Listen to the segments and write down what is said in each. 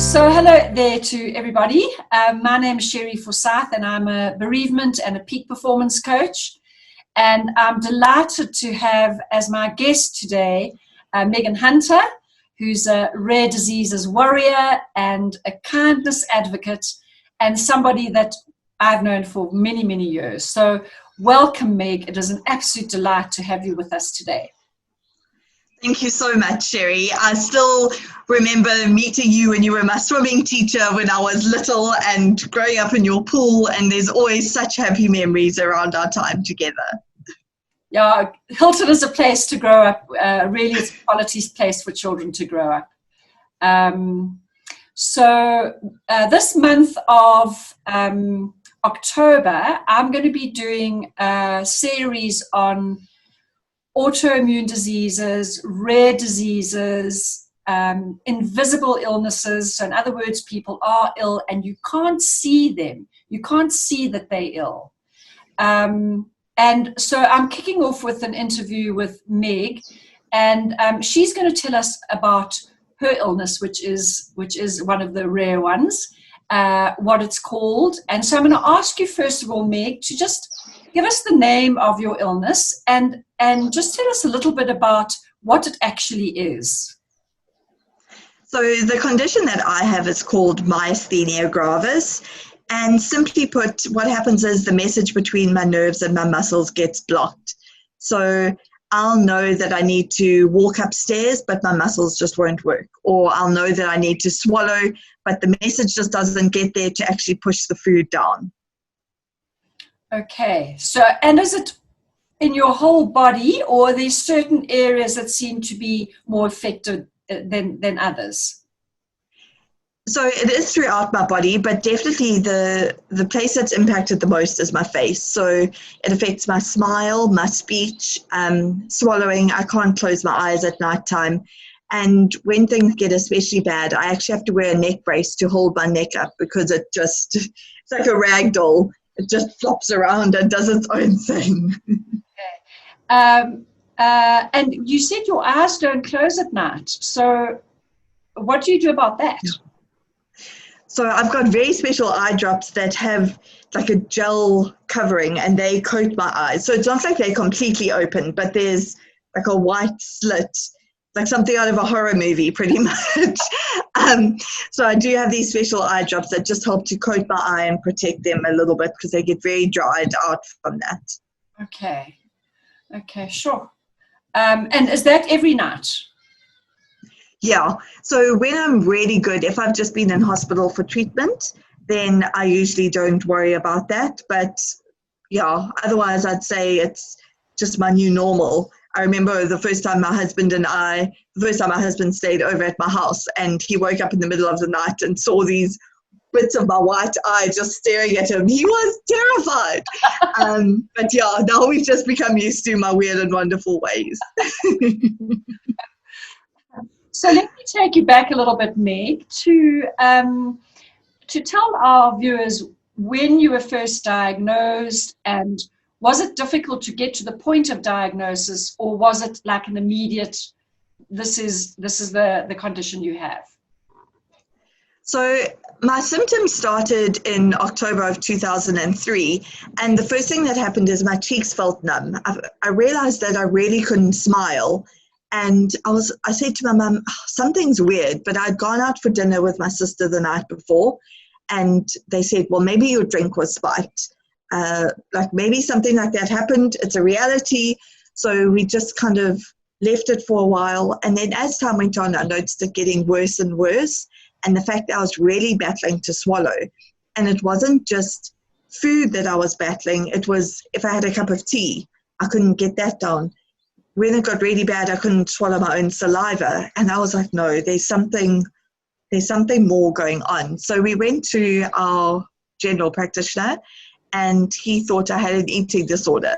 So hello there to everybody. My name is Sherry Forsyth and I'm a bereavement and a peak performance coach. And I'm delighted to have as my guest today, Megan Hunter, who's a rare diseases warrior and a kindness advocate and somebody that I've known for many, many years. So welcome, Meg. It is an absolute delight to have you with us today. Thank you so much, Sherry. I still remember meeting you when you were my swimming teacher when I was little and growing up in your pool, and there's always such happy memories around our time together. Yeah, Hilton is a place to grow up. Really, it's a quality place for children to grow up. So this month of October, I'm going to be doing a series on autoimmune diseases, rare diseases, invisible illnesses. So in other words, people are ill and you can't see them. You can't see that they're ill. And so I'm kicking off with an interview with Meg, and she's going to tell us about her illness, which is one of the rare ones, what it's called. And so I'm going to ask you, first of all, Meg, to just give us the name of your illness and just tell us a little bit about what it actually is. So the condition that I have is called Myasthenia Gravis. And simply put, what happens is the message between my nerves and my muscles gets blocked. So I'll know that I need to walk upstairs, but my muscles just won't work. Or I'll know that I need to swallow, but the message just doesn't get there to actually push the food down. Okay, so, and is it in your whole body, or are there certain areas that seem to be more affected than others? So it is throughout my body, but definitely the place that's impacted the most is my face. So it affects my smile, my speech, swallowing. I can't close my eyes at nighttime. And when things get especially bad, I actually have to wear a neck brace to hold my neck up because it's like a rag doll. It just flops around and does its own thing. Okay. And you said your eyes don't close at night. So what do you do about that? So I've got very special eye drops that have like a gel covering and they coat my eyes. So it's not like they're completely open, but there's like a white slit, like something out of a horror movie pretty much. So I do have these special eye drops that just help to coat my eye and protect them a little bit because they get very dried out from that. Okay, sure. And is that every night? Yeah, so when I'm really good, if I've just been in hospital for treatment, then I usually don't worry about that. But yeah, otherwise I'd say it's just my new normal. I remember the first time my husband stayed over at my house and he woke up in the middle of the night and saw these bits of my white eye just staring at him. He was terrified. But yeah, now we've just become used to my weird and wonderful ways. So let me take you back a little bit, Meg, to tell our viewers when you were first diagnosed, and was it difficult to get to the point of diagnosis, or was it like an immediate, this is the condition you have? So my symptoms started in October of 2003, and the first thing that happened is my cheeks felt numb. I realized that I really couldn't smile. And I said to my mum, something's weird, but I'd gone out for dinner with my sister the night before, and they said, well, maybe your drink was spiked. Like maybe something like that happened. It's a reality. So we just kind of left it for a while. And then as time went on, I noticed it getting worse and worse. And the fact that I was really battling to swallow. And it wasn't just food that I was battling. It was if I had a cup of tea, I couldn't get that down. When it got really bad, I couldn't swallow my own saliva. And I was like, no, there's something more going on. So we went to our general practitioner and he thought I had an eating disorder.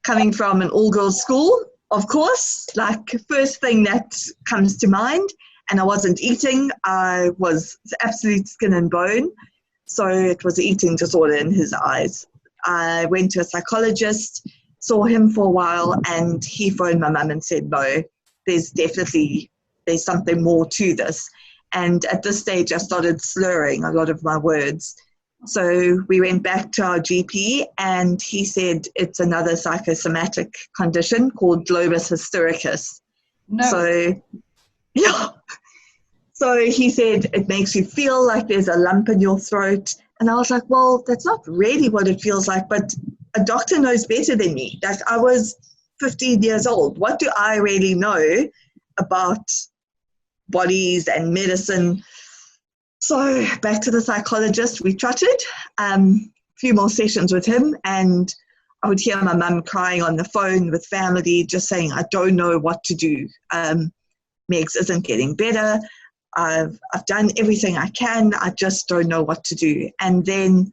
Coming from an all-girls school, of course, like first thing that comes to mind. And I wasn't eating. I was absolute skin and bone. So it was an eating disorder in his eyes. I went to a psychologist, saw him for a while, and he phoned my mum and said, no, there's something more to this. And at this stage, I started slurring a lot of my words. So we went back to our GP, and he said it's another psychosomatic condition called globus hystericus. No. So, yeah. So he said it makes you feel like there's a lump in your throat. And I was like, well, that's not really what it feels like, but a doctor knows better than me. Like, I was 15 years old. What do I really know about bodies and medicine? So back to the psychologist, we trotted, a few more sessions with him, and I would hear my mum crying on the phone with family, just saying, I don't know what to do. Megs isn't getting better. I've done everything I can. I just don't know what to do. And then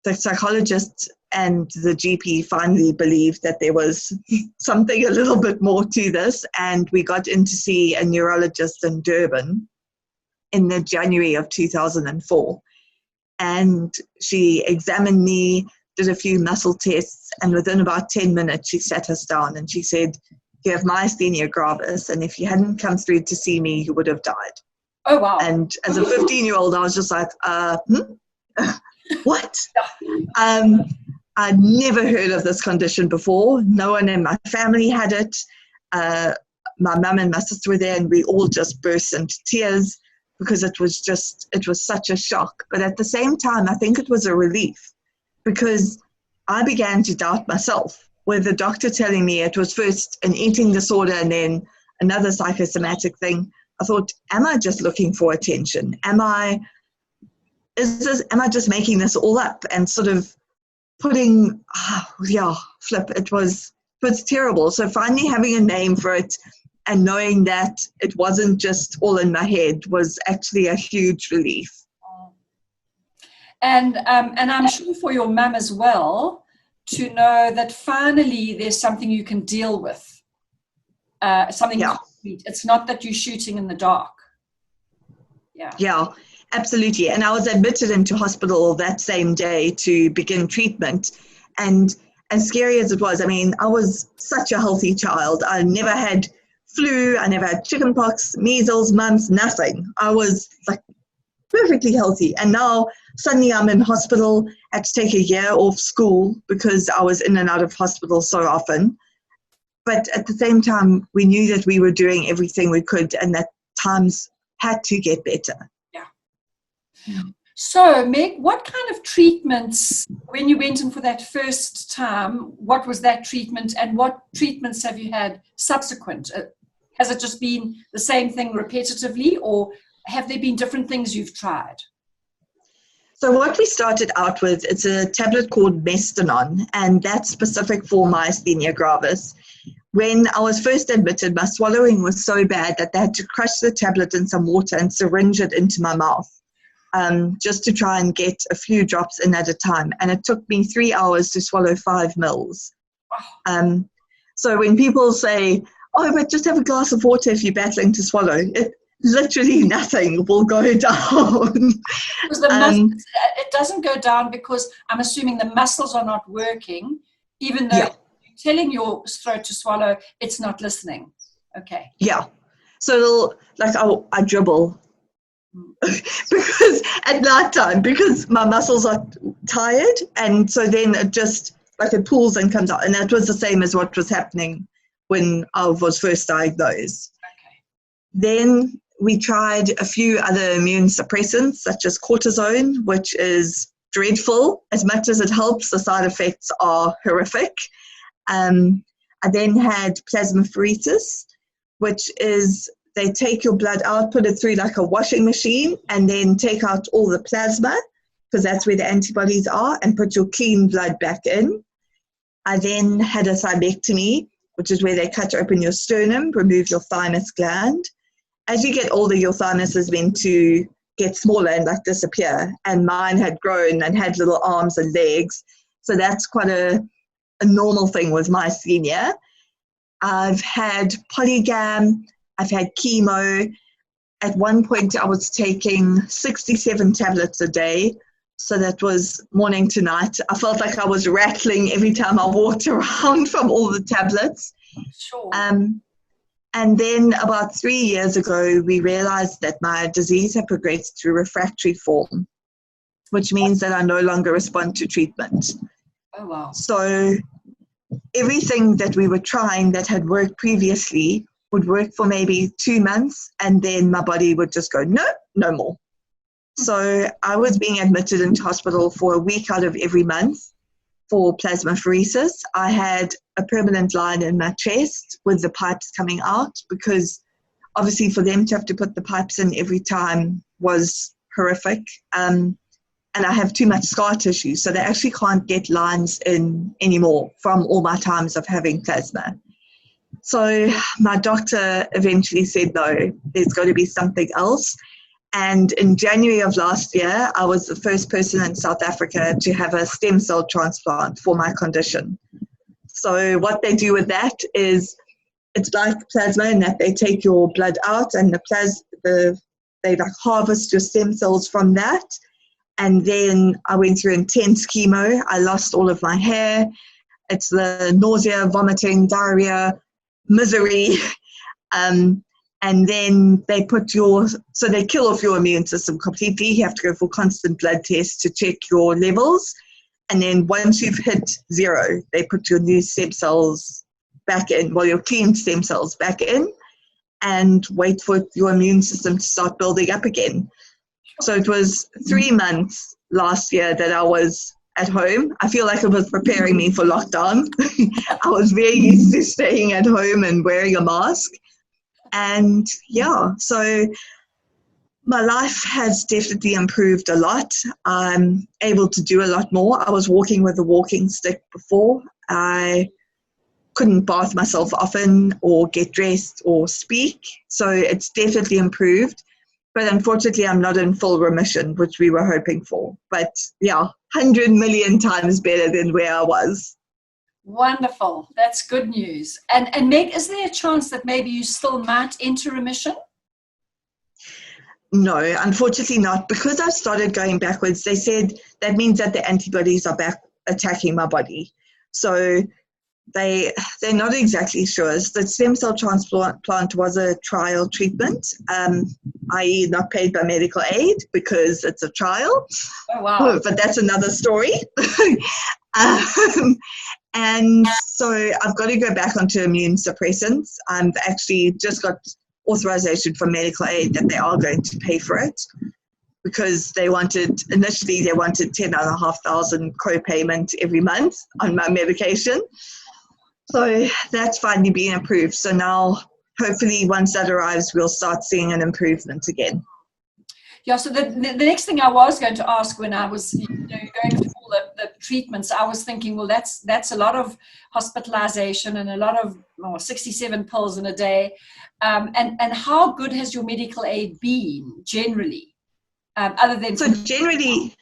the psychologist and the GP finally believed that there was something a little bit more to this, and we got in to see a neurologist in Durban in the January of 2004. And she examined me, did a few muscle tests, and within about 10 minutes, she sat us down and she said, you have myasthenia gravis, and if you hadn't come through to see me, you would have died. Oh, wow. And as a 15-year-old, I was just like, what? I'd never heard of this condition before. No one in my family had it. My mum and my sister were there, and we all just burst into tears, because it was such a shock. But at the same time, I think it was a relief, because I began to doubt myself, with the doctor telling me it was first an eating disorder and then another psychosomatic thing. I thought, am I just looking for attention? Am I just making this all up and sort of putting, it was terrible. So finally having a name for it and knowing that it wasn't just all in my head was actually a huge relief. And I'm sure for your mum as well, to know that finally there's something you can deal with, something concrete. It's not that you're shooting in the dark. Yeah, absolutely. And I was admitted into hospital that same day to begin treatment. And as scary as it was, I mean, I was such a healthy child. I never had flu, I never had chickenpox, measles, mumps, nothing. I was like perfectly healthy. And now suddenly I'm in hospital. I had to take a year off school because I was in and out of hospital so often. But at the same time, we knew that we were doing everything we could and that times had to get better. Yeah. So, Meg, what kind of treatments, when you went in for that first time, what was that treatment, and what treatments have you had subsequent? Has it just been the same thing repetitively, or have there been different things you've tried? So what we started out with, it's a tablet called Mestinon, and that's specific for myasthenia gravis. When I was first admitted, my swallowing was so bad that they had to crush the tablet in some water and syringe it into my mouth, just to try and get a few drops in at a time. And it took me 3 hours to swallow 5 mils. So when people say, oh, but just have a glass of water if you're battling to swallow, literally nothing will go down. Because the muscles, it doesn't go down because I'm assuming the muscles are not working, even though you're telling your throat to swallow, it's not listening. Okay. Yeah. So I dribble because at night time, because my muscles are tired, and so then it just it pulls and comes out. And that was the same as what was happening when I was first diagnosed. Okay. Then we tried a few other immune suppressants, such as cortisone, which is dreadful. As much as it helps, the side effects are horrific. I then had plasmapheresis, which is they take your blood out, put it through like a washing machine, and then take out all the plasma, because that's where the antibodies are, and put your clean blood back in. I then had a thymectomy, which is where they cut open your sternum, remove your thymus gland. As you get older, your thymus is meant to get smaller and disappear, and mine had grown and had little arms and legs. So that's quite a normal thing with myasthenia. I've had polygam, I've had chemo. At one point, I was taking 67 tablets a day. So that was morning to night. I felt like I was rattling every time I walked around from all the tablets. Sure. And then about 3 years ago, we realized that my disease had progressed to refractory form, which means that I no longer respond to treatment. Oh, wow. So everything that we were trying that had worked previously would work for maybe 2 months, and then my body would just go, no, no more. So I was being admitted into hospital for a week out of every month for plasmapheresis. I had a permanent line in my chest with the pipes coming out, because obviously for them to have to put the pipes in every time was horrific. And I have too much scar tissue, so they actually can't get lines in anymore from all my times of having plasma. So my doctor eventually said, no, there's got to be something else. And in January of last year, I was the first person in South Africa to have a stem cell transplant for my condition. So what they do with that is, it's like plasma in that they take your blood out, and they like harvest your stem cells from that. And then I went through intense chemo. I lost all of my hair. It's the nausea, vomiting, diarrhea, misery. And then they so they kill off your immune system completely. You have to go for constant blood tests to check your levels. And then once you've hit 0, they put your new stem cells back in, your clean stem cells back in, and wait for your immune system to start building up again. So it was 3 months last year that I was at home. I feel like it was preparing me for lockdown. I was very used to staying at home and wearing a mask. And yeah, so my life has definitely improved a lot. I'm able to do a lot more. I was walking with a walking stick before. I couldn't bath myself often or get dressed or speak. So it's definitely improved. But unfortunately, I'm not in full remission, which we were hoping for. But yeah, 100 million times better than where I was. Wonderful. That's good news. And Meg, is there a chance that maybe you still might enter remission? No, unfortunately not. Because I've started going backwards, they said that means that the antibodies are back attacking my body. So they're not exactly sure. The stem cell transplant was a trial treatment, i.e. not paid by medical aid because it's a trial. Oh, wow. But that's another story. And so I've got to go back onto immune suppressants. I've actually just got authorization from medical aid that they are going to pay for it, because initially they wanted 10,500 co-payment every month on my medication. So that's finally been approved. So now, hopefully, once that arrives, we'll start seeing an improvement again. Yeah, so the next thing I was going to ask when I was going through all the treatments, I was thinking, well, that's a lot of hospitalization and a lot of 67 pills in a day. And how good has your medical aid been generally? Other than generally,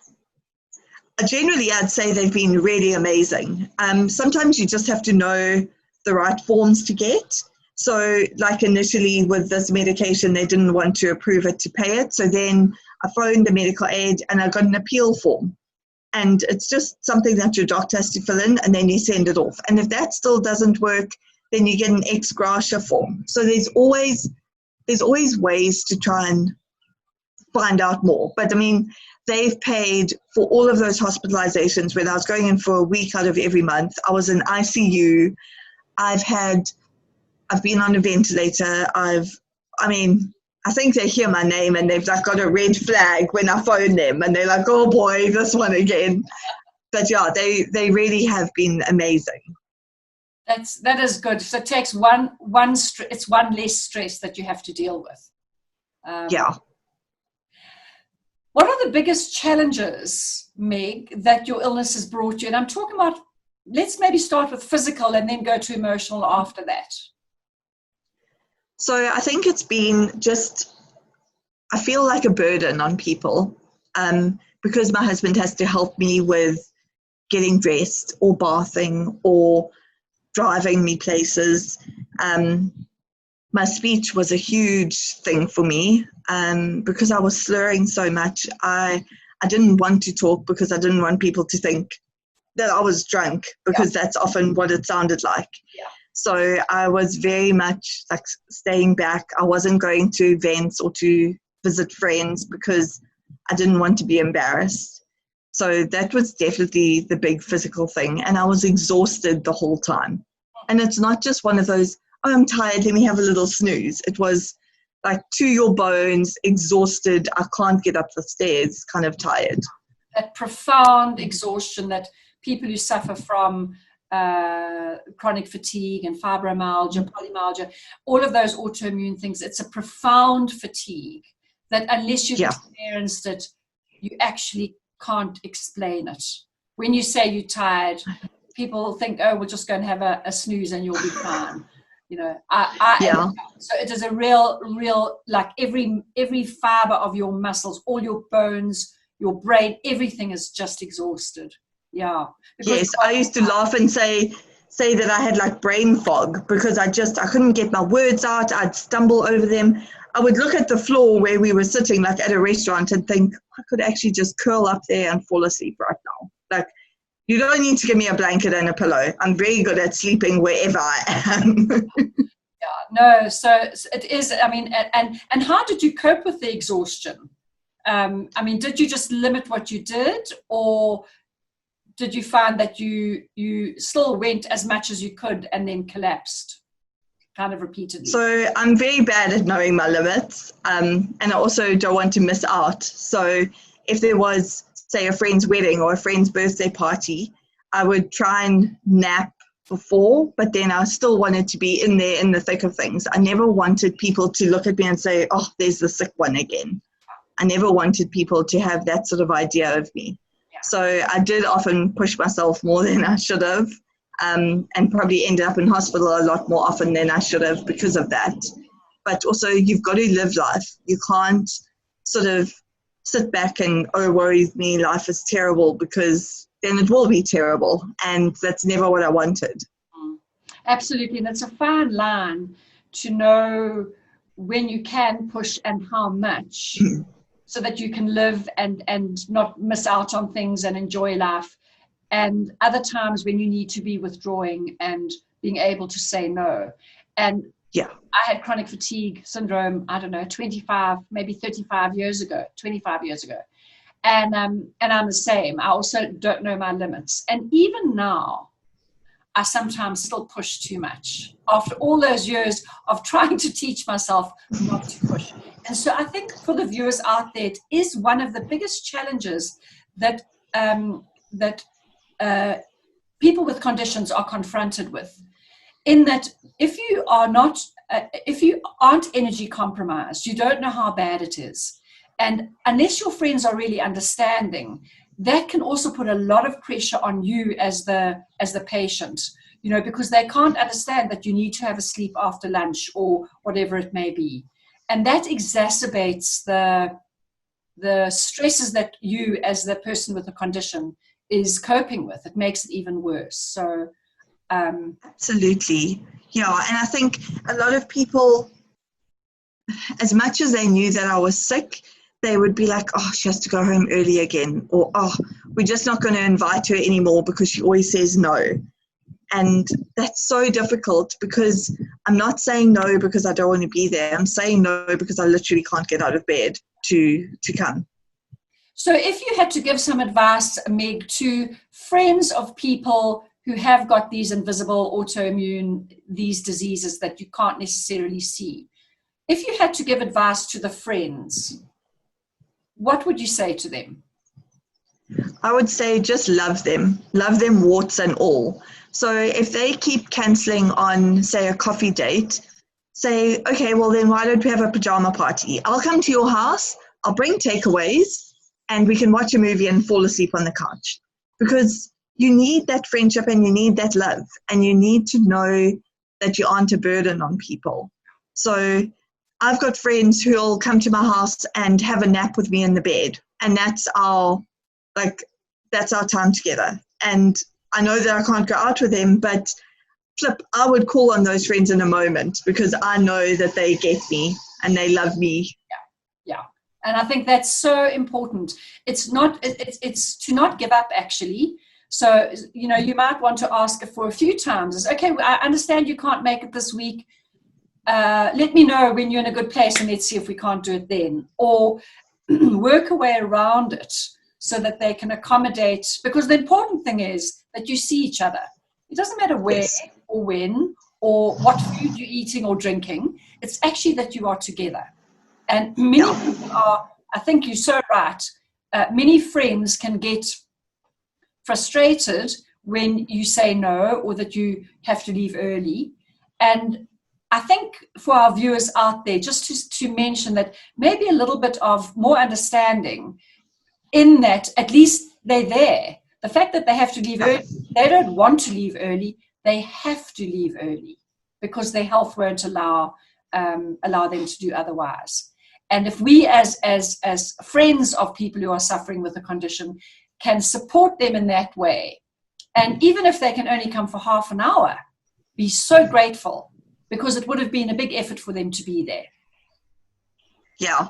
I'd say they've been really amazing. Sometimes you just have to know the right forms to get. So like initially with this medication, they didn't want to approve it to pay it. So then I phoned the medical aid and I got an appeal form. And it's just something that your doctor has to fill in, and then you send it off. And if that still doesn't work, then you get an ex gratia form. So there's always ways to try and find out more. But I mean, they've paid for all of those hospitalizations when I was going in for a week out of every month. I was in ICU. I've been on a ventilator. I think they hear my name and they've like got a red flag when I phone them, and they're like, oh boy, this one again. But yeah, they really have been amazing. That is good. So it takes it's one less stress that you have to deal with. Yeah. What are the biggest challenges, Meg, that your illness has brought you? And I'm talking about, let's maybe start with physical and then go to emotional after that. So I think it's been I feel like a burden on people, because my husband has to help me with getting dressed or bathing or driving me places. My speech was a huge thing for me, because I was slurring so much. I didn't want to talk because I didn't want people to think that I was drunk, because that's often what it sounded like. Yeah. So I was very much like staying back. I wasn't going to events or to visit friends because I didn't want to be embarrassed. So that was definitely the big physical thing. And I was exhausted the whole time. And it's not just one of those, oh, I'm tired, let me have a little snooze. It was like to your bones, exhausted, I can't get up the stairs, kind of tired. That profound exhaustion that people who suffer from chronic fatigue and fibromyalgia, polymyalgia, all of those autoimmune things, it's a profound fatigue that unless you've experienced it, you actually can't explain it. When you say you're tired, people think, oh, we'll just go and have a snooze and you'll be fine. You know, so it is a real, like every fiber of your muscles, all your bones, your brain, everything is just exhausted. Yeah. Yes, I used to laugh and say that I had like brain fog because I couldn't get my words out. I'd stumble over them. I would look at the floor where we were sitting, like at a restaurant, and think I could actually just curl up there and fall asleep right now. Like, you don't need to give me a blanket and a pillow. I'm very good at sleeping wherever I am. No, so it is, I mean, and how did you cope with the exhaustion? I mean, did you just limit what you did, or did you find that you still went as much as you could and then collapsed kind of repeatedly? So I'm very bad at knowing my limits, and I also don't want to miss out. So if there was, say, a friend's wedding or a friend's birthday party, I would try and nap before, but then I still wanted to be in there in the thick of things. I never wanted people to look at me and say, oh, there's the sick one again. I never wanted people to have that sort of idea of me. So I did often push myself more than I should have, and probably ended up in hospital a lot more often than I should have because of that. But also, you've got to live life. You can't sort of sit back and, oh, worries me, life is terrible, because then it will be terrible. And that's never what I wanted. Absolutely. And it's a fine line to know when you can push and how much so that you can live and not miss out on things and enjoy life. And other times when you need to be withdrawing and being able to say no. And I had chronic fatigue syndrome, I don't know, 25, maybe 25 years ago. And I'm the same. I also don't know my limits. And even now, I sometimes still push too much after all those years of trying to teach myself not to push. And so I think for the viewers out there, it is one of the biggest challenges that people with conditions are confronted with. In that, if you aren't energy compromised, you don't know how bad it is. And unless your friends are really understanding, that can also put a lot of pressure on you as the patient, you know, because they can't understand that you need to have a sleep after lunch or whatever it may be. And that exacerbates the stresses that you as the person with the condition is coping with. It makes it even worse. So absolutely. Yeah. And I think a lot of people, as much as they knew that I was sick, they would be like, oh, she has to go home early again. Or, oh, we're just not going to invite her anymore because she always says no. And that's so difficult because I'm not saying no because I don't want to be there. I'm saying no because I literally can't get out of bed to come. So if you had to give some advice, Meg, to friends of people who have got these invisible autoimmune, these diseases that you can't necessarily see, if you had to give advice to the friends, what would you say to them? I would say just love them warts and all. So if they keep cancelling on, say, a coffee date, say, okay, well then why don't we have a pajama party? I'll come to your house, I'll bring takeaways, and we can watch a movie and fall asleep on the couch. Because you need that friendship and you need that love, and you need to know that you aren't a burden on people. So I've got friends who'll come to my house and have a nap with me in the bed, and that's our time together. And I know that I can't go out with them, but I would call on those friends in a moment because I know that they get me and they love me. Yeah. And I think that's so important. It's to not give up, actually, So, you know, you might want to ask her for a few times. It's, okay, I understand you can't make it this week. Let me know when you're in a good place and let's see if we can't do it then. Or work a way around it so that they can accommodate, because the important thing is that you see each other. It doesn't matter where or when or what food you're eating or drinking. It's actually that you are together. And many people are, I think you're so right, many friends can get frustrated when you say no or that you have to leave early. And I think for our viewers out there, just to mention that maybe a little bit of more understanding in that at least they're there. The fact that they have to leave early, they don't want to leave early, they have to leave early because their health won't allow them to do otherwise. And if we as friends of people who are suffering with the condition can support them in that way, and even if they can only come for half an hour, be so grateful, because it would have been a big effort for them to be there. Yeah,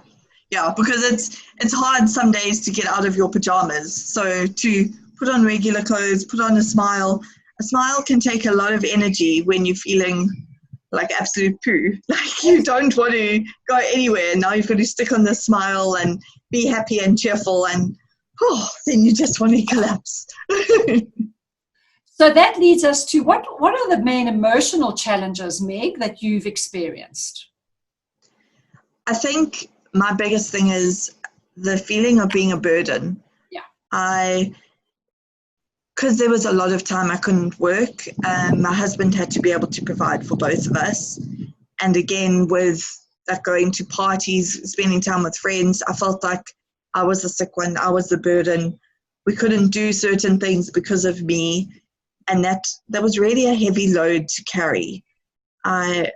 because it's hard some days to get out of your pajamas. So to put on regular clothes, put on a smile. A smile can take a lot of energy when you're feeling like absolute poo. Like you don't want to go anywhere. Now you've got to stick on the smile and be happy and cheerful, and then you just want to collapse. So that leads us to what are the main emotional challenges, Meg, that you've experienced? I think my biggest thing is the feeling of being a burden. Yeah. Because there was a lot of time I couldn't work, and my husband had to be able to provide for both of us. And again, with like going to parties, spending time with friends, I felt like I was the sick one, I was the burden. We couldn't do certain things because of me, and that was really a heavy load to carry. I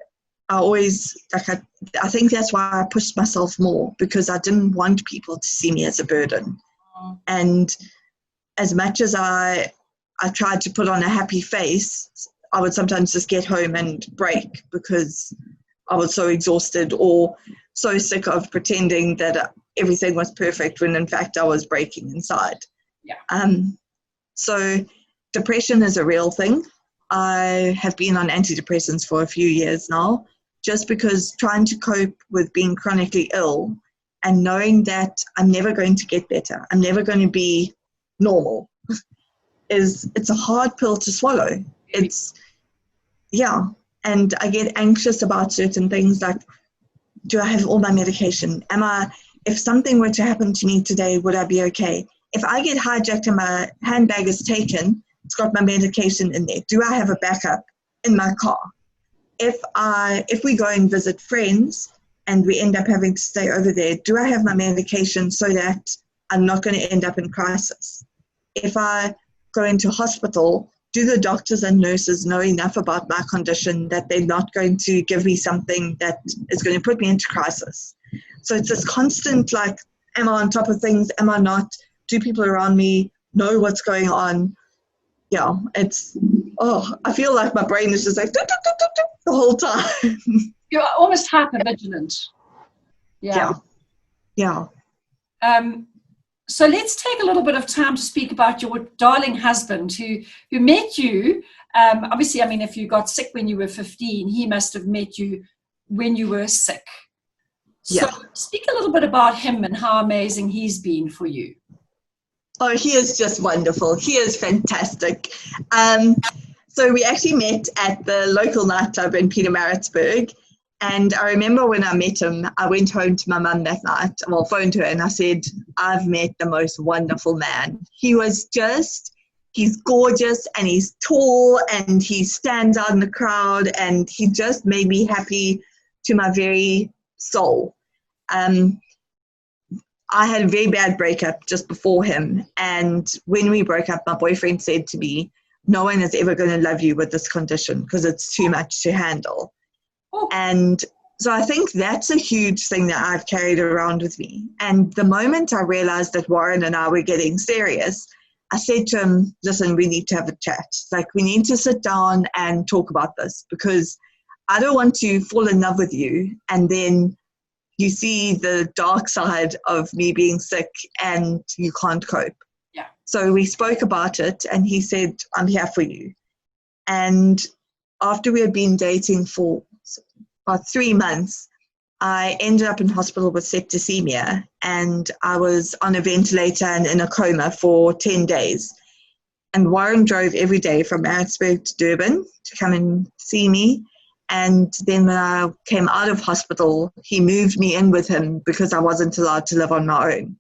always, I think that's why I pushed myself more, because I didn't want people to see me as a burden. And as much as I tried to put on a happy face, I would sometimes just get home and break because I was so exhausted or so sick of pretending that everything was perfect when in fact I was breaking inside. Yeah. So depression is a real thing. I have been on antidepressants for a few years now, just because trying to cope with being chronically ill and knowing that I'm never going to get better, I'm never going to be normal, it's a hard pill to swallow. And I get anxious about certain things, like, do I have all my medication? If something were to happen to me today, would I be okay? If I get hijacked and my handbag is taken, it's got my medication in there. Do I have a backup in my car? If we go and visit friends and we end up having to stay over there, do I have my medication so that I'm not going to end up in crisis? If I go into hospital, do the doctors and nurses know enough about my condition that they're not going to give me something that is going to put me into crisis? So it's this constant, like, am I on top of things? Am I not? Do people around me know what's going on? Yeah, I feel like my brain is just like the whole time. You're almost hypervigilant. Yeah. So let's take a little bit of time to speak about your darling husband who met you. Obviously, I mean, if you got sick when you were 15, he must have met you when you were sick. So speak a little bit about him and how amazing he's been for you. Oh, he is just wonderful. He is fantastic. So we actually met at the local nightclub in Pietermaritzburg. And I remember when I met him, I went home to my mum that night, phoned her, and I said, I've met the most wonderful man. He's gorgeous and he's tall and he stands out in the crowd, and he just made me happy to my very soul. I had a very bad breakup just before him, and when we broke up, my boyfriend said to me, no one is ever going to love you with this condition because it's too much to handle. And so I think that's a huge thing that I've carried around with me. And the moment I realized that Warren and I were getting serious, I said to him, listen, we need to have a chat. Like, we need to sit down and talk about this, because I don't want to fall in love with you and then you see the dark side of me being sick and you can't cope. Yeah. So we spoke about it, and he said, I'm here for you. And after we had been dating for about 3 months, I ended up in hospital with septicemia, and I was on a ventilator and in a coma for 10 days. And Warren drove every day from Maritzburg to Durban to come and see me. And then when I came out of hospital, he moved me in with him because I wasn't allowed to live on my own.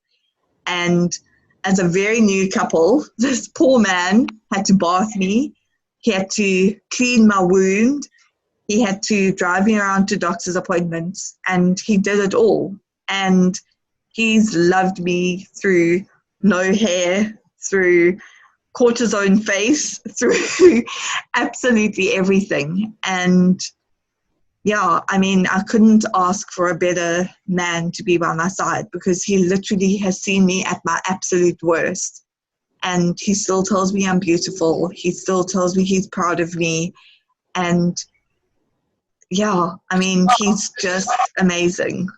And as a very new couple, this poor man had to bath me. He had to clean my wound. He had to drive me around to doctor's appointments, and he did it all. And he's loved me through no hair, through cortisone face, through absolutely everything. And yeah, I mean, I couldn't ask for a better man to be by my side, because he literally has seen me at my absolute worst. And he still tells me I'm beautiful. He still tells me he's proud of me. And yeah, I mean, he's just amazing.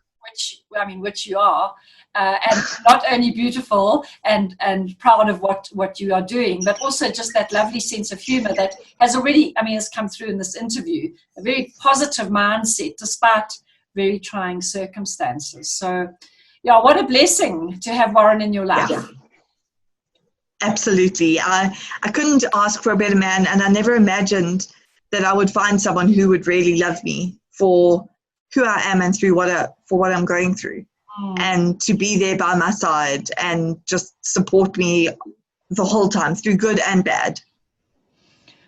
Which you are, and not only beautiful and proud of what you are doing, but also just that lovely sense of humor that has already, has come through in this interview. A very positive mindset despite very trying circumstances. So, yeah, what a blessing to have Warren in your life. Yeah. Absolutely. I couldn't ask for a better man, and I never imagined that I would find someone who would really love me for who I am and for what I'm going through, and to be there by my side and just support me the whole time through good and bad.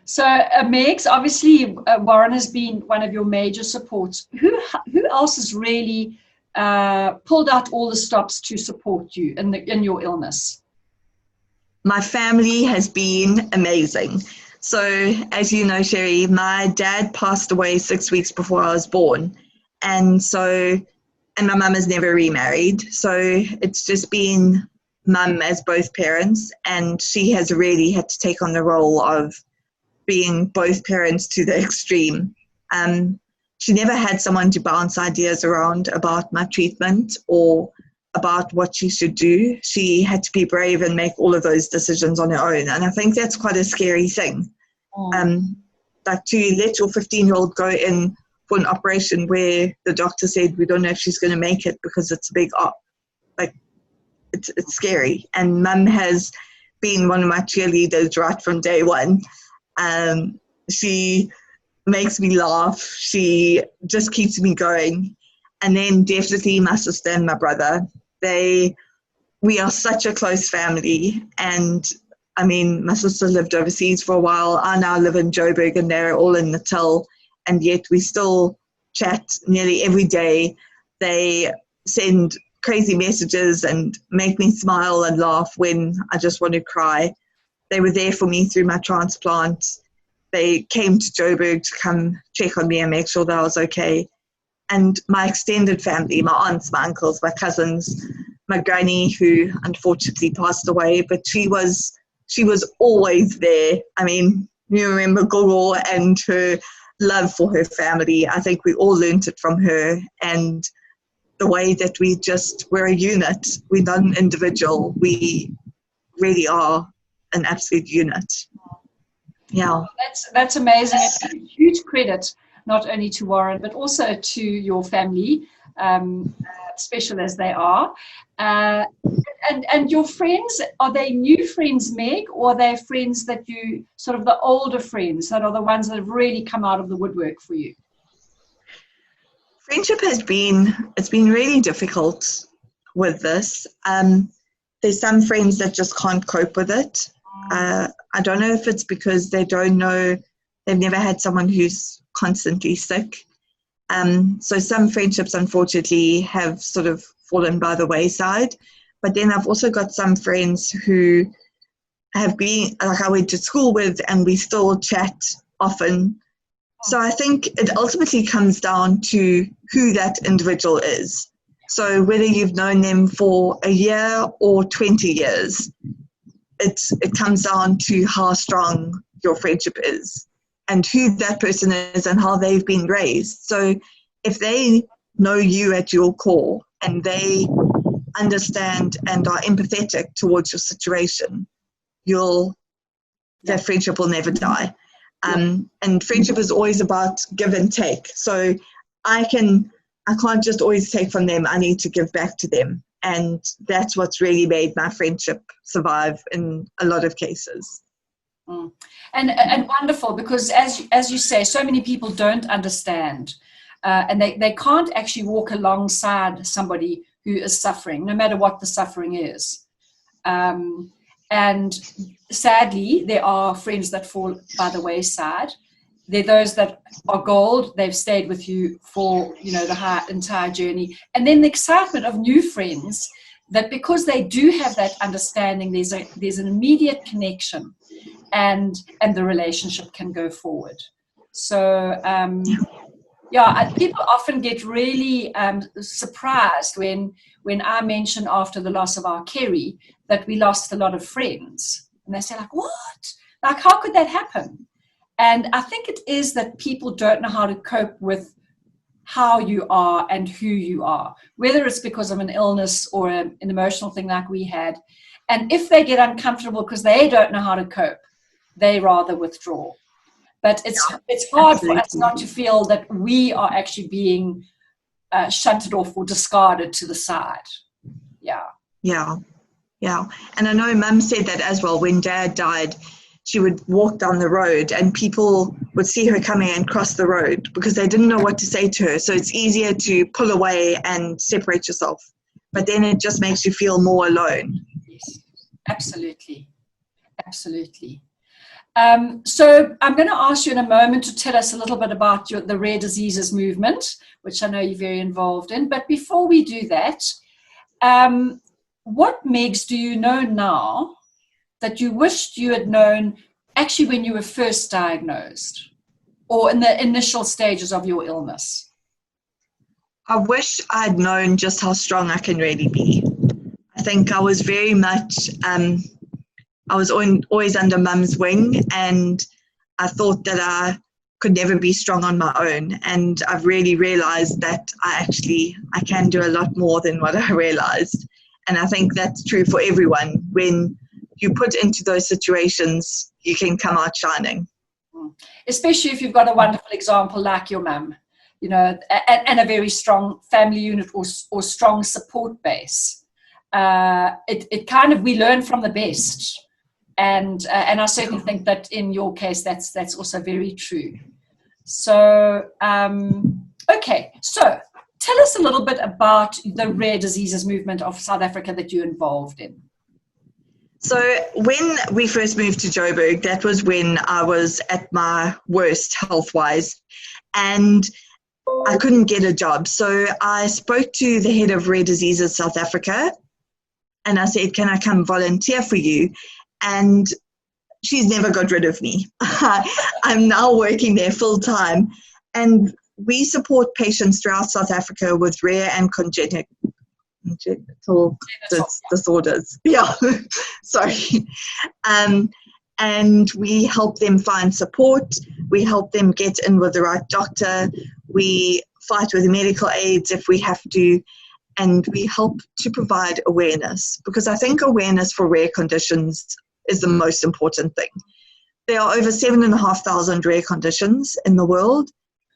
So, Megs, obviously Warren has been one of your major supports. Who else has really pulled out all the stops to support you in your illness? My family has been amazing. So, as you know, Sherry, my dad passed away 6 weeks before I was born. And my mum has never remarried. So it's just been mum as both parents. And she has really had to take on the role of being both parents to the extreme. She never had someone to bounce ideas around about my treatment or about what she should do. She had to be brave and make all of those decisions on her own. And I think that's quite a scary thing. Like to let your 15-year-old go in for an operation where the doctor said, we don't know if she's going to make it because it's a big op. Like, it's scary. And mum has been one of my cheerleaders right from day one. She makes me laugh. She just keeps me going. And then definitely my sister and my brother. We are such a close family. And I mean, my sister lived overseas for a while. I now live in Joburg, and they're all in Natal. And yet we still chat nearly every day. They send crazy messages and make me smile and laugh when I just want to cry. They were there for me through my transplant. They came to Joburg to come check on me and make sure that I was okay. And my extended family, my aunts, my uncles, my cousins, my granny, who unfortunately passed away, but she was always there. I mean, you remember Gogo and her love for her family. I think we all learned it from her, and the way that we're a unit. We're not an individual. We really are an absolute unit. Yeah. That's amazing. It's a huge credit not only to Warren but also to your family, special as they are. And your friends, are they new friends, Meg, or are they friends that you, sort of the older friends that are the ones that have really come out of the woodwork for you? Friendship it's been really difficult with this. There's some friends that just can't cope with it. I don't know if it's because they don't know, they've never had someone who's constantly sick. So some friendships, unfortunately, have sort of fallen by the wayside. But then I've also got some friends who have been, like I went to school with, and we still chat often. So I think it ultimately comes down to who that individual is. So whether you've known them for a year or 20 years, it comes down to how strong your friendship is and who that person is and how they've been raised. So if they know you at your core and they understand and are empathetic towards your situation, that friendship will never die. And friendship is always about give and take. So I can't just always take from them. I need to give back to them. And that's what's really made my friendship survive in a lot of cases. And wonderful, because as you say, so many people don't understand, and they can't actually walk alongside somebody who is suffering, no matter what the suffering is. And sadly, there are friends that fall by the wayside. There are those that are gold. They've stayed with you for, the entire journey. And then the excitement of new friends, that because they do have that understanding, there's an immediate connection, and the relationship can go forward. So, people often get really surprised when I mention after the loss of our Kerry that we lost a lot of friends. And they say, like, what? Like, how could that happen? And I think it is that people don't know how to cope with how you are and who you are, whether it's because of an illness or an emotional thing like we had. And if they get uncomfortable because they don't know how to cope, they rather withdraw. But it's hard Absolutely. For us not to feel that we are actually being shunted off or discarded to the side. Yeah. And I know Mum said that as well. When Dad died, she would walk down the road and people would see her coming and cross the road because they didn't know what to say to her. So it's easier to pull away and separate yourself. But then it just makes you feel more alone. Yes, absolutely. So I'm going to ask you in a moment to tell us a little bit about the rare diseases movement, which I know you're very involved in. But before we do that, what Megs do you know now that you wished you had known actually when you were first diagnosed or in the initial stages of your illness? I wish I'd known just how strong I can really be. I think I was very much, I was always under Mum's wing, and I thought that I could never be strong on my own. And I've really realized that I can do a lot more than what I realized. And I think that's true for everyone. When you put into those situations, you can come out shining. Especially if you've got a wonderful example like your mum, and a very strong family unit or strong support base. It kind of, we learn from the best. And I certainly think that in your case, that's also very true. So, okay. So tell us a little bit about the rare diseases movement of South Africa that you're involved in. So when we first moved to Joburg, that was when I was at my worst health-wise, and I couldn't get a job. So I spoke to the head of Rare Diseases South Africa, and I said, can I come volunteer for you? And she's never got rid of me. I'm now working there full-time, and we support patients throughout South Africa with rare and congenital disorders. Yeah, sorry. And we help them find support. We help them get in with the right doctor. We fight with medical aids if we have to. And we help to provide awareness, because I think awareness for rare conditions is the most important thing. There are over 7,500 rare conditions in the world.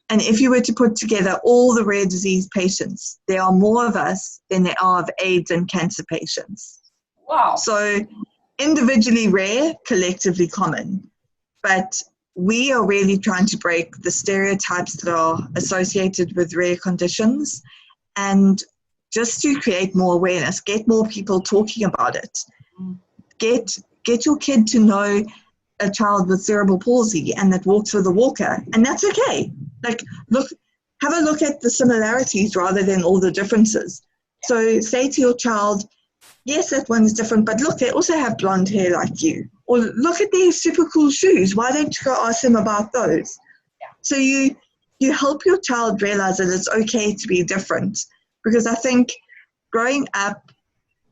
And if you were to put together all the rare disease patients, there are more of us than there are of AIDS and cancer patients. Wow. So individually rare, collectively common. But we are really trying to break the stereotypes that are associated with rare conditions, and just to create more awareness, get more people talking about it. Get your kid to know a child with cerebral palsy and that walks with a walker, and that's okay. Like, have a look at the similarities rather than all the differences. So say to your child, yes, that one's different, but look, they also have blonde hair like you. Or look at their super cool shoes. Why don't you go ask them about those? Yeah. So you help your child realize that it's okay to be different. Because I think growing up,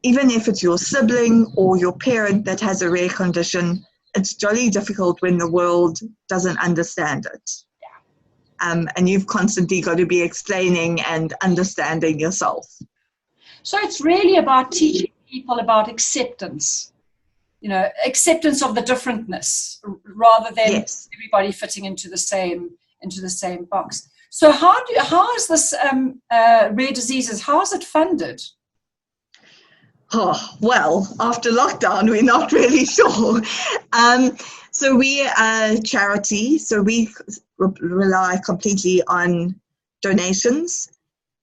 even if it's your sibling or your parent that has a rare condition, it's jolly difficult when the world doesn't understand it. Yeah. And you've constantly got to be explaining and understanding yourself. So it's really about teaching people about acceptance, acceptance of the differentness, rather than Yes. everybody fitting into the same box. So how is this rare diseases? How is it funded? Oh, well, after lockdown, we're not really sure. So we are a charity, so we rely completely on donations,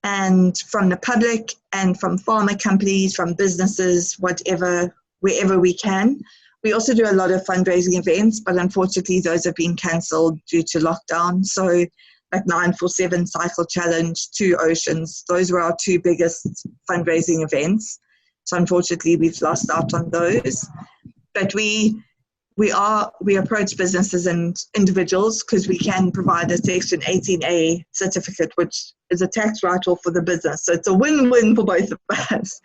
and from the public and from pharma companies, from businesses, whatever, wherever we can. We also do a lot of fundraising events, but unfortunately those have been cancelled due to lockdown. So like 947 Cycle Challenge, Two Oceans, those were our two biggest fundraising events. So unfortunately we've lost out on those. But we approach businesses and individuals because we can provide a Section 18A certificate, which is a tax write-off for the business. So it's a win-win for both of us.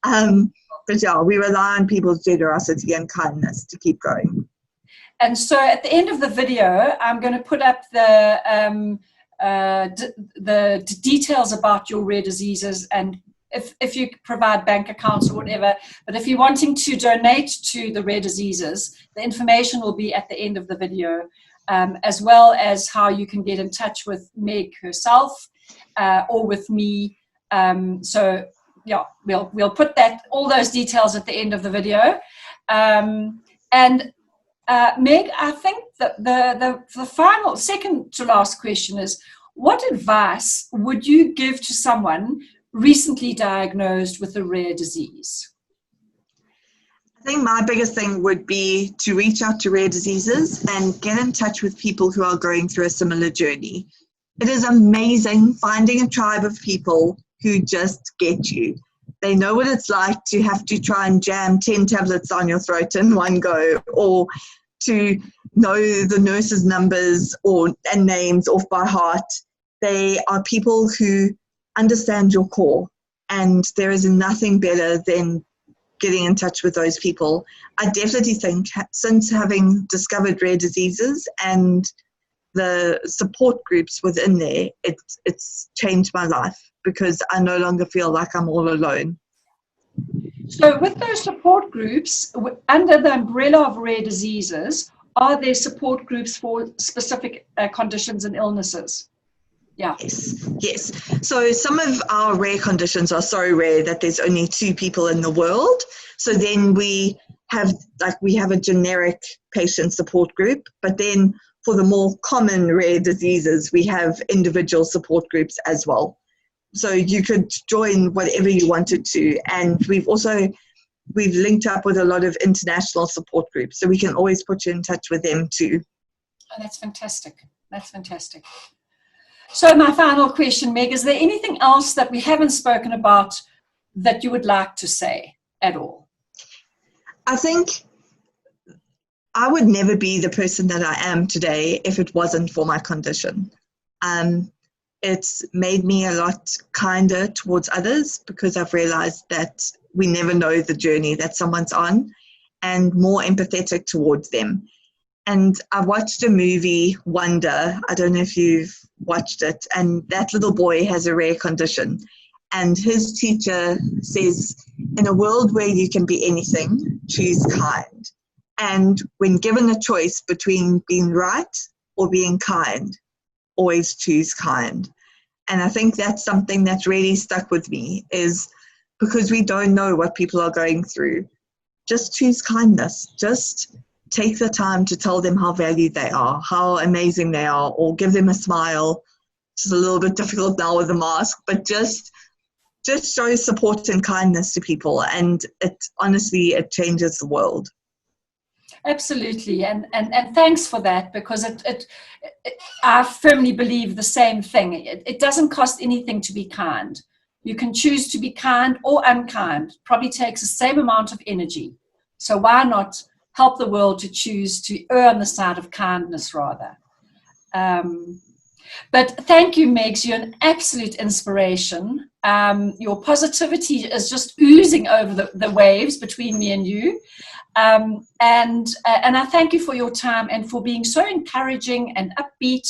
But yeah, we rely on people's generosity and kindness to keep going. And so at the end of the video, I'm going to put up the details about your rare diseases, and if you provide bank accounts or whatever. But if you're wanting to donate to the rare diseases, the information will be at the end of the video, as well as how you can get in touch with Meg herself or with me. So yeah, we'll put all those details at the end of the video. Meg, I think that the final, second to last question is, what advice would you give to someone recently diagnosed with a rare disease? I think my biggest thing would be to reach out to rare diseases and get in touch with people who are going through a similar journey. It is amazing finding a tribe of people who just get you. They know what it's like to have to try and jam 10 tablets on your throat in one go, or to know the nurses' numbers and names off by heart. They are people who understand your core, and there is nothing better than getting in touch with those people. I definitely think since having discovered rare diseases and the support groups within there, it's changed my life, because I no longer feel like I'm all alone. So with those support groups, under the umbrella of rare diseases, are there support groups for specific conditions and illnesses? Yeah. Yes. So some of our rare conditions are so rare that there's only 2 people in the world. So then we have a generic patient support group, but then for the more common rare diseases, we have individual support groups as well. So you could join whatever you wanted to. And we've linked up with a lot of international support groups, so we can always put you in touch with them too. Oh, that's fantastic. That's fantastic. So my final question, Meg, is there anything else that we haven't spoken about that you would like to say at all? I think I would never be the person that I am today if it wasn't for my condition. It's made me a lot kinder towards others, because I've realized that we never know the journey that someone's on, and more empathetic towards them. And I watched a movie, Wonder. I don't know if you've watched it. And that little boy has a rare condition. And his teacher says, in a world where you can be anything, choose kind. And when given a choice between being right or being kind, always choose kind. And I think that's something that's really stuck with me, is because we don't know what people are going through. Just choose kindness. Just take the time to tell them how valued they are, how amazing they are, or give them a smile. It's a little bit difficult now with the mask, but just show support and kindness to people, and it changes the world. Absolutely, and thanks for that, because I firmly believe the same thing. It doesn't cost anything to be kind. You can choose to be kind or unkind. Probably takes the same amount of energy. So why not help the world to choose to err on the side of kindness rather? But thank you, Megs. You're an absolute inspiration. Your positivity is just oozing over the waves between me and you. And I thank you for your time and for being so encouraging and upbeat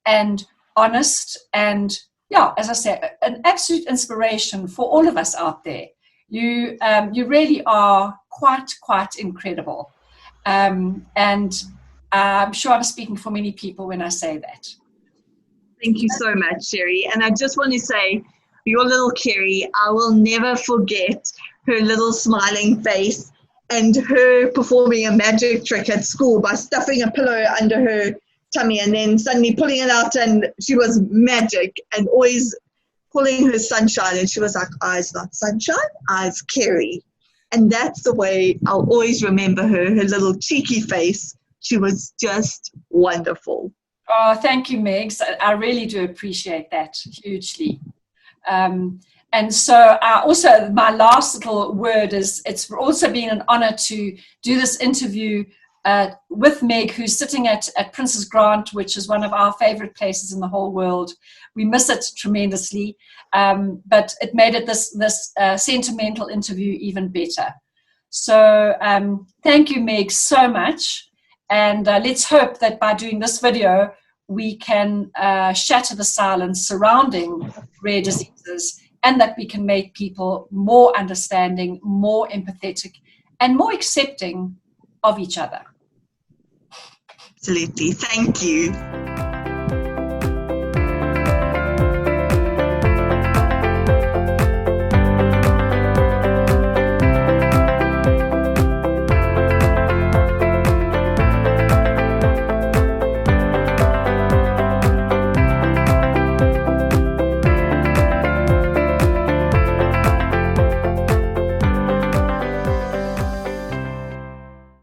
and honest and yeah, as I said, an absolute inspiration for all of us out there. You really are quite incredible. And I'm sure I'm speaking for many people when I say that. Thank you so much, Sherry. And I just want to say, your little Kerry, I will never forget her little smiling face and her performing a magic trick at school by stuffing a pillow under her tummy and then suddenly pulling it out, and she was magic, and always calling her sunshine, and she was like, eyes not sunshine, eyes Kerry. And that's the way I'll always remember her little cheeky face. She was just wonderful. Oh, thank you, Megs. I really do appreciate that hugely. And so also my last little word is, it's also been an honor to do this interview with Meg, who's sitting at Princess Grant, which is one of our favorite places in the whole world. We miss it tremendously, but it made it this sentimental interview even better. So thank you, Meg, so much. And let's hope that by doing this video, we can shatter the silence surrounding rare diseases, and that we can make people more understanding, more empathetic, and more accepting of each other. Absolutely. Thank you.